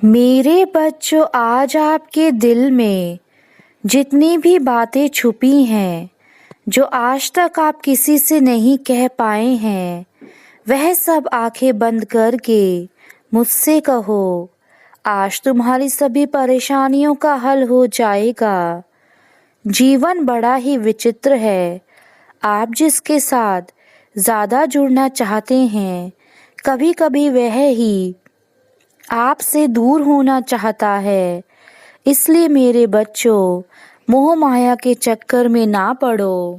मेरे बच्चों, आज आपके दिल में जितनी भी बातें छुपी हैं, जो आज तक आप किसी से नहीं कह पाए हैं, वह सब आंखें बंद करके मुझसे कहो। आज तुम्हारी सभी परेशानियों का हल हो जाएगा। जीवन बड़ा ही विचित्र है। आप जिसके साथ ज़्यादा जुड़ना चाहते हैं, कभी कभी वह ही आपसे दूर होना चाहता है। इसलिए मेरे बच्चों, मोह माया के चक्कर में ना पड़ो,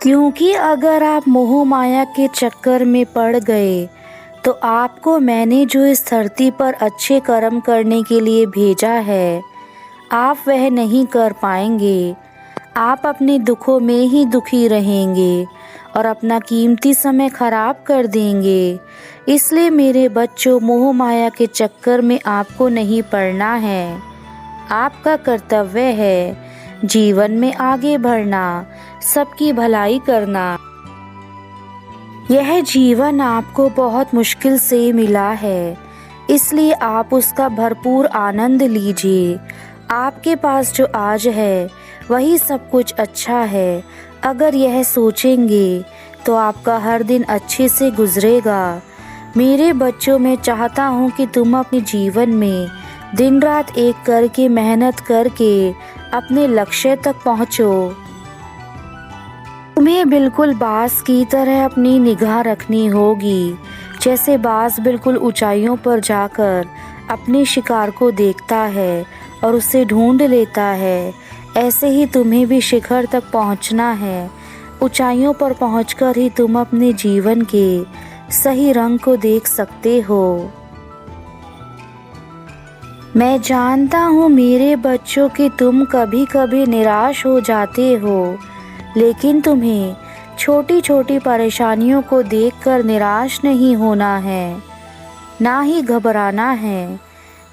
क्योंकि अगर आप मोह माया के चक्कर में पड़ गए तो आपको मैंने जो इस धरती पर अच्छे कर्म करने के लिए भेजा है, आप वह नहीं कर पाएंगे। आप अपने दुखों में ही दुखी रहेंगे और अपना कीमती समय खराब कर देंगे। इसलिए मेरे बच्चों, मोह माया के चक्कर में आपको नहीं पड़ना है। आपका कर्तव्य है जीवन में आगे बढ़ना, सबकी भलाई करना। यह जीवन आपको बहुत मुश्किल से मिला है, इसलिए आप उसका भरपूर आनंद लीजिए। आपके पास जो आज है वही सब कुछ अच्छा है। अगर यह सोचेंगे तो आपका हर दिन अच्छे से गुजरेगा। मेरे बच्चों, मैं चाहता हूँ कि तुम अपने जीवन में दिन रात एक करके मेहनत करके अपने लक्ष्य तक पहुँचो। तुम्हें बिल्कुल बाज की तरह अपनी निगाह रखनी होगी। जैसे बाज बिल्कुल ऊंचाइयों पर जाकर अपने शिकार को देखता है और उसे ढूंढ लेता है, ऐसे ही तुम्हें भी शिखर तक पहुंचना है। ऊंचाइयों पर पहुंचकर ही तुम अपने जीवन के सही रंग को देख सकते हो। मैं जानता हूँ मेरे बच्चों कि तुम कभी कभी निराश हो जाते हो, लेकिन तुम्हें छोटी छोटी परेशानियों को देखकर निराश नहीं होना है, ना ही घबराना है,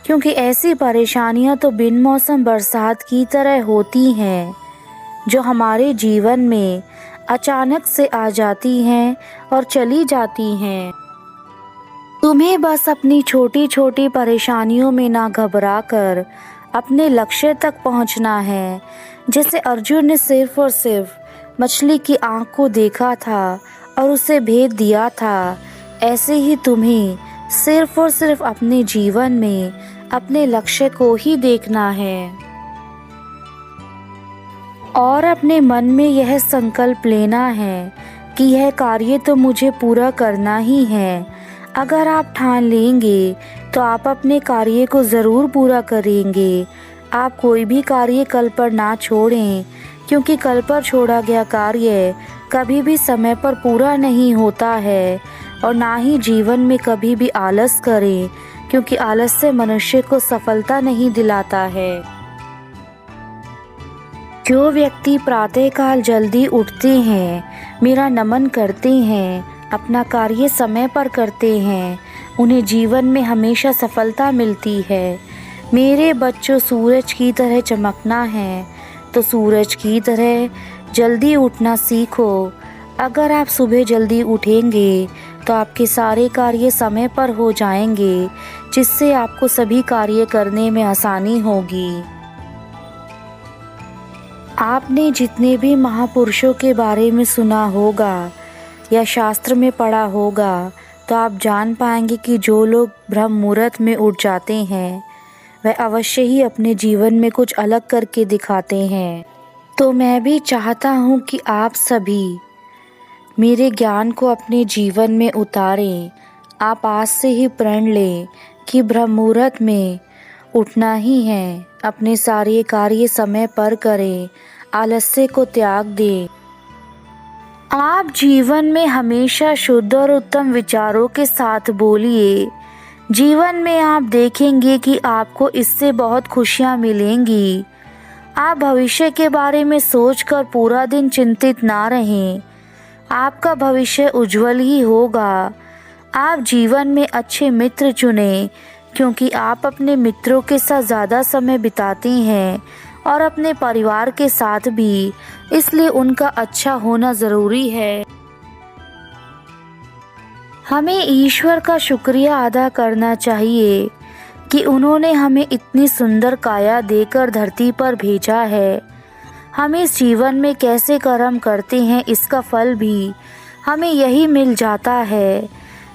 क्योंकि ऐसी परेशानियां तो बिन मौसम बरसात की तरह होती हैं, जो हमारे जीवन में अचानक से आ जाती हैं और चली जाती हैं। तुम्हें बस अपनी छोटी छोटी परेशानियों में ना घबरा कर अपने लक्ष्य तक पहुंचना है। जैसे अर्जुन ने सिर्फ और सिर्फ मछली की आँख को देखा था और उसे भेद दिया था, ऐसे ही तुम्हें सिर्फ और सिर्फ अपने जीवन में अपने लक्ष्य को ही देखना है और अपने मन में यह संकल्प लेना है कि यह कार्य तो मुझे पूरा करना ही है। अगर आप ठान लेंगे तो आप अपने कार्य को ज़रूर पूरा करेंगे। आप कोई भी कार्य कल पर ना छोड़ें, क्योंकि कल पर छोड़ा गया कार्य कभी भी समय पर पूरा नहीं होता है। और ना ही जीवन में कभी भी आलस करें, क्योंकि आलस से मनुष्य को सफलता नहीं दिलाता है। जो व्यक्ति प्रातःकाल जल्दी उठते हैं, मेरा नमन करते हैं, अपना कार्य समय पर करते हैं, उन्हें जीवन में हमेशा सफलता मिलती है। मेरे बच्चों, सूरज की तरह चमकना है तो सूरज की तरह जल्दी उठना सीखो। अगर आप सुबह जल्दी उठेंगे तो आपके सारे कार्य समय पर हो जाएंगे, जिससे आपको सभी कार्य करने में आसानी होगी। आपने जितने भी महापुरुषों के बारे में सुना होगा या शास्त्र में पढ़ा होगा, तो आप जान पाएंगे कि जो लोग ब्रह्म मुहूर्त में उठ जाते हैं, वह अवश्य ही अपने जीवन में कुछ अलग करके दिखाते हैं। तो मैं भी चाहता हूँ कि आप सभी मेरे ज्ञान को अपने जीवन में उतारें। आप आज से ही प्रण लें कि ब्रह्म मुहूर्त में उठना ही है, अपने सारे कार्य समय पर करें, आलस्य को त्याग दें। आप जीवन में हमेशा शुद्ध और उत्तम विचारों के साथ बोलिए। जीवन में आप देखेंगे कि आपको इससे बहुत खुशियाँ मिलेंगी। आप भविष्य के बारे में सोचकर पूरा दिन चिंतित ना रहें। आपका भविष्य उज्जवल ही होगा। आप जीवन में अच्छे मित्र चुनें, क्योंकि आप अपने मित्रों के साथ ज़्यादा समय बिताते हैं और अपने परिवार के साथ भी, इसलिए उनका अच्छा होना ज़रूरी है। हमें ईश्वर का शुक्रिया अदा करना चाहिए कि उन्होंने हमें इतनी सुंदर काया देकर धरती पर भेजा है। हम इस जीवन में कैसे कर्म करते हैं इसका फल भी हमें यही मिल जाता है।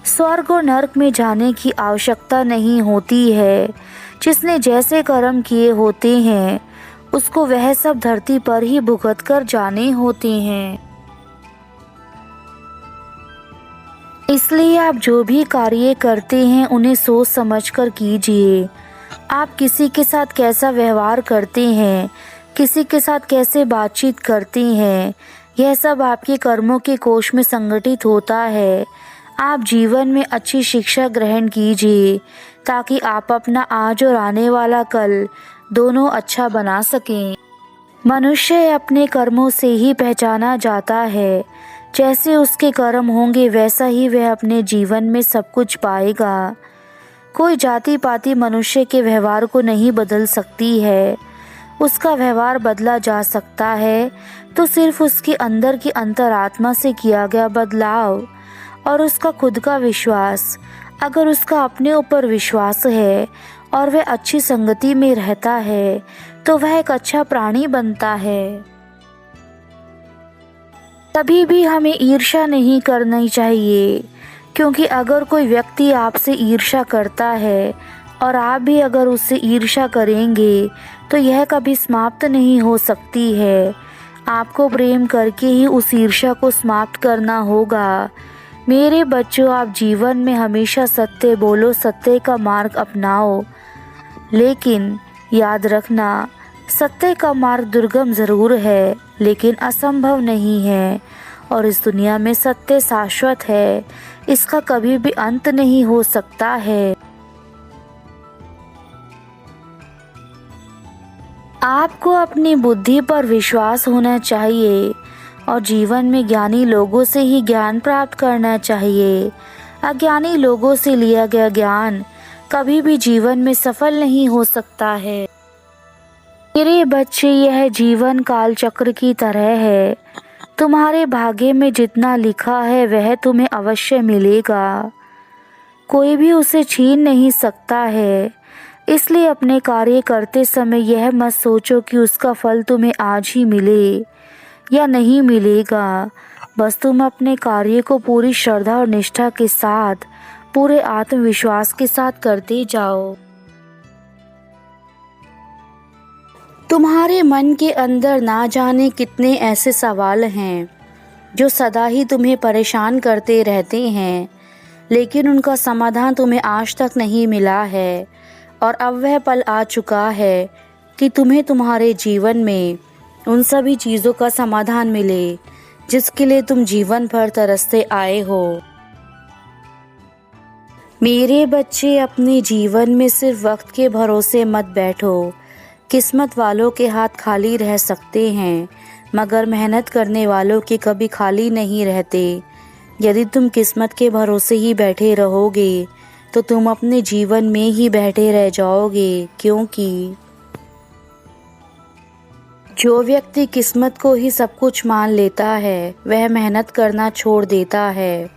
स्वर्ग और नरक में जाने की आवश्यकता नहीं होती है। जिसने जैसे कर्म किए होते हैं उसको वह सब धरती पर ही भुगत कर जाने होते हैं। इसलिए आप जो भी कार्य करते हैं उन्हें सोच समझकर कीजिए। आप किसी के साथ कैसा व्यवहार करते हैं, किसी के साथ कैसे बातचीत करते हैं, यह सब आपके कर्मों के कोष में संगठित होता है। आप जीवन में अच्छी शिक्षा ग्रहण कीजिए ताकि आप अपना आज और आने वाला कल दोनों अच्छा बना सकें। मनुष्य अपने कर्मों से ही पहचाना जाता है। जैसे उसके कर्म होंगे वैसा ही वह अपने जीवन में सब कुछ पाएगा। कोई जाति पाति मनुष्य के व्यवहार को नहीं बदल सकती है। उसका व्यवहार बदला जा सकता है तो सिर्फ उसके अंदर की अंतरात्मा से किया गया बदलाव और उसका खुद का विश्वास। अगर उसका अपने ऊपर विश्वास है और वह अच्छी संगति में रहता है तो वह एक अच्छा प्राणी बनता है। कभी भी हमें ईर्ष्या नहीं करनी चाहिए, क्योंकि अगर कोई व्यक्ति आपसे ईर्ष्या करता है और आप भी अगर उससे ईर्ष्या करेंगे तो यह कभी समाप्त नहीं हो सकती है। आपको प्रेम करके ही उस ईर्ष्या को समाप्त करना होगा। मेरे बच्चों, आप जीवन में हमेशा सत्य बोलो, सत्य का मार्ग अपनाओ, लेकिन याद रखना सत्य का मार्ग दुर्गम ज़रूर है लेकिन असंभव नहीं है। और इस दुनिया में सत्य शाश्वत है, इसका कभी भी अंत नहीं हो सकता है। आपको अपनी बुद्धि पर विश्वास होना चाहिए और जीवन में ज्ञानी लोगों से ही ज्ञान प्राप्त करना चाहिए। अज्ञानी लोगों से लिया गया ज्ञान कभी भी जीवन में सफल नहीं हो सकता है। मेरे बच्चे, यह जीवन काल चक्र की तरह है। तुम्हारे भाग्य में जितना लिखा है वह तुम्हें अवश्य मिलेगा। कोई भी उसे छीन नहीं सकता है। इसलिए अपने कार्य करते समय यह मत सोचो कि उसका फल तुम्हें आज ही मिले या नहीं मिलेगा। बस तुम अपने कार्य को पूरी श्रद्धा और निष्ठा के साथ, पूरे आत्मविश्वास के साथ करते जाओ। तुम्हारे मन के अंदर ना जाने कितने ऐसे सवाल हैं जो सदा ही तुम्हें परेशान करते रहते हैं, लेकिन उनका समाधान तुम्हें आज तक नहीं मिला है। और अब वह पल आ चुका है कि तुम्हें तुम्हारे जीवन में उन सभी चीज़ों का समाधान मिले जिसके लिए तुम जीवन भर तरसते आए हो। मेरे बच्चे, अपने जीवन में सिर्फ वक्त के भरोसे मत बैठो। किस्मत वालों के हाथ खाली रह सकते हैं, मगर मेहनत करने वालों के कभी खाली नहीं रहते। यदि तुम किस्मत के भरोसे ही बैठे रहोगे तो तुम अपने जीवन में ही बैठे रह जाओगे, क्योंकि जो व्यक्ति किस्मत को ही सब कुछ मान लेता है वह मेहनत करना छोड़ देता है।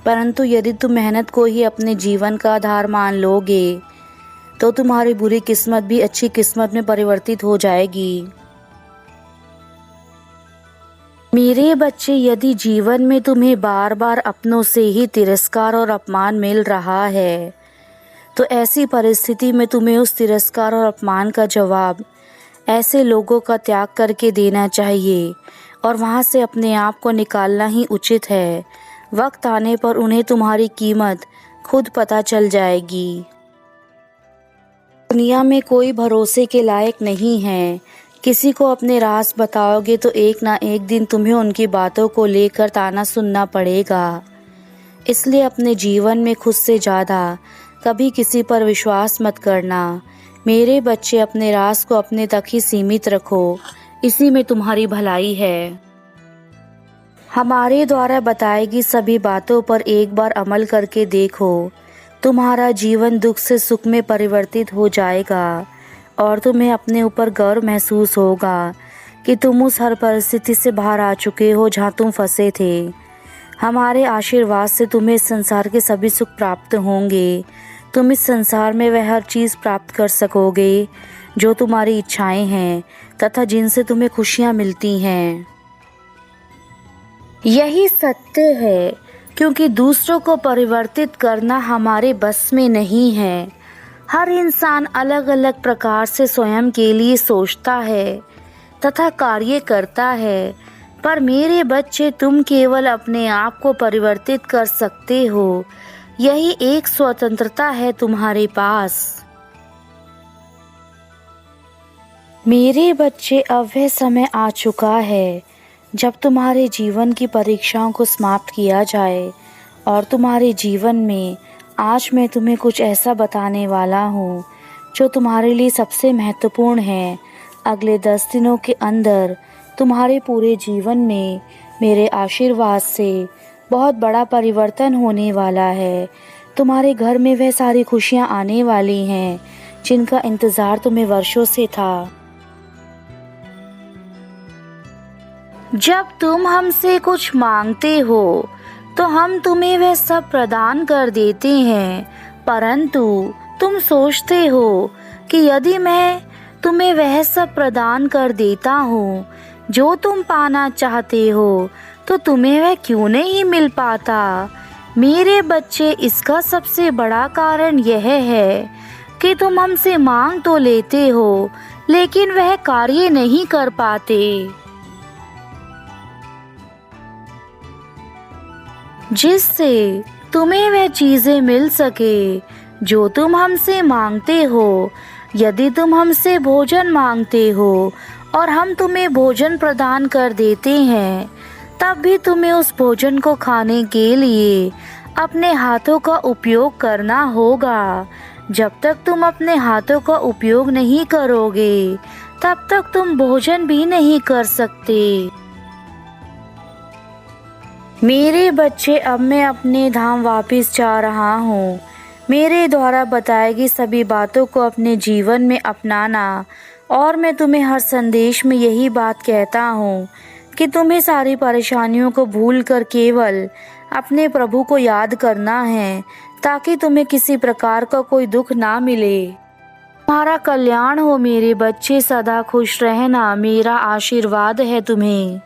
परंतु यदि तुम मेहनत को ही अपने जीवन का आधार मान लोगे तो तुम्हारी बुरी किस्मत भी अच्छी किस्मत में परिवर्तित हो जाएगी। मेरे बच्चे, यदि जीवन में तुम्हें बार बार अपनों से ही तिरस्कार और अपमान मिल रहा है तो ऐसी परिस्थिति में तुम्हें उस तिरस्कार और अपमान का जवाब ऐसे लोगों का त्याग करके देना चाहिए और वहां से अपने आप को निकालना ही उचित है। वक्त आने पर उन्हें तुम्हारी कीमत खुद पता चल जाएगी। दुनिया में कोई भरोसे के लायक नहीं है। किसी को अपने राज बताओगे तो एक ना एक दिन तुम्हें उनकी बातों को लेकर ताना सुनना पड़ेगा। इसलिए अपने जीवन में खुद से ज़्यादा कभी किसी पर विश्वास मत करना। मेरे बच्चे, अपने राज को अपने तक ही सीमित रखो, इसी में तुम्हारी भलाई है। हमारे द्वारा बताई गई सभी बातों पर एक बार अमल करके देखो, तुम्हारा जीवन दुख से सुख में परिवर्तित हो जाएगा और तुम्हें अपने ऊपर गर्व महसूस होगा कि तुम उस हर परिस्थिति से बाहर आ चुके हो जहाँ तुम फंसे थे। हमारे आशीर्वाद से तुम्हें इस संसार के सभी सुख प्राप्त होंगे। तुम इस संसार में वह हर चीज़ प्राप्त कर सकोगे जो तुम्हारी इच्छाएं हैं तथा जिनसे तुम्हें खुशियाँ मिलती हैं। यही सत्य है, क्योंकि दूसरों को परिवर्तित करना हमारे बस में नहीं है। हर इंसान अलग अलग प्रकार से स्वयं के लिए सोचता है तथा कार्य करता है, पर मेरे बच्चे तुम केवल अपने आप को परिवर्तित कर सकते हो। यही एक स्वतंत्रता है तुम्हारे पास। मेरे बच्चे, अब वह समय आ चुका है जब तुम्हारे जीवन की परीक्षाओं को समाप्त किया जाए और तुम्हारे जीवन में आज मैं तुम्हें कुछ ऐसा बताने वाला हूँ जो तुम्हारे लिए सबसे महत्वपूर्ण है। अगले 10 दिनों के अंदर तुम्हारे पूरे जीवन में मेरे आशीर्वाद से बहुत बड़ा परिवर्तन होने वाला है। तुम्हारे घर में वह सारी खुशियाँ आने वाली हैं जिनका इंतज़ार तुम्हें वर्षों से था। जब तुम हमसे कुछ मांगते हो तो हम तुम्हें वह सब प्रदान कर देते हैं, परंतु तुम सोचते हो कि यदि मैं तुम्हें वह सब प्रदान कर देता हूँ जो तुम पाना चाहते हो तो तुम्हें वह क्यों नहीं मिल पाता। मेरे बच्चे, इसका सबसे बड़ा कारण यह है कि तुम हमसे मांग तो लेते हो लेकिन वह कार्य नहीं कर पाते। जिससे तुम्हें वह चीज़ें मिल सके जो तुम हमसे मांगते हो। यदि तुम हमसे भोजन मांगते हो और हम तुम्हें भोजन प्रदान कर देते हैं, तब भी तुम्हें उस भोजन को खाने के लिए अपने हाथों का उपयोग करना होगा। जब तक तुम अपने हाथों का उपयोग नहीं करोगे तब तक तुम भोजन भी नहीं कर सकते। मेरे बच्चे, अब मैं अपने धाम वापस जा रहा हूँ। मेरे द्वारा बताई गई सभी बातों को अपने जीवन में अपनाना, और मैं तुम्हें हर संदेश में यही बात कहता हूँ कि तुम्हें सारी परेशानियों को भूलकर केवल अपने प्रभु को याद करना है ताकि तुम्हें किसी प्रकार का कोई दुख ना मिले। तुम्हारा कल्याण हो मेरे बच्चे, सदा खुश रहना मेरा आशीर्वाद है तुम्हें।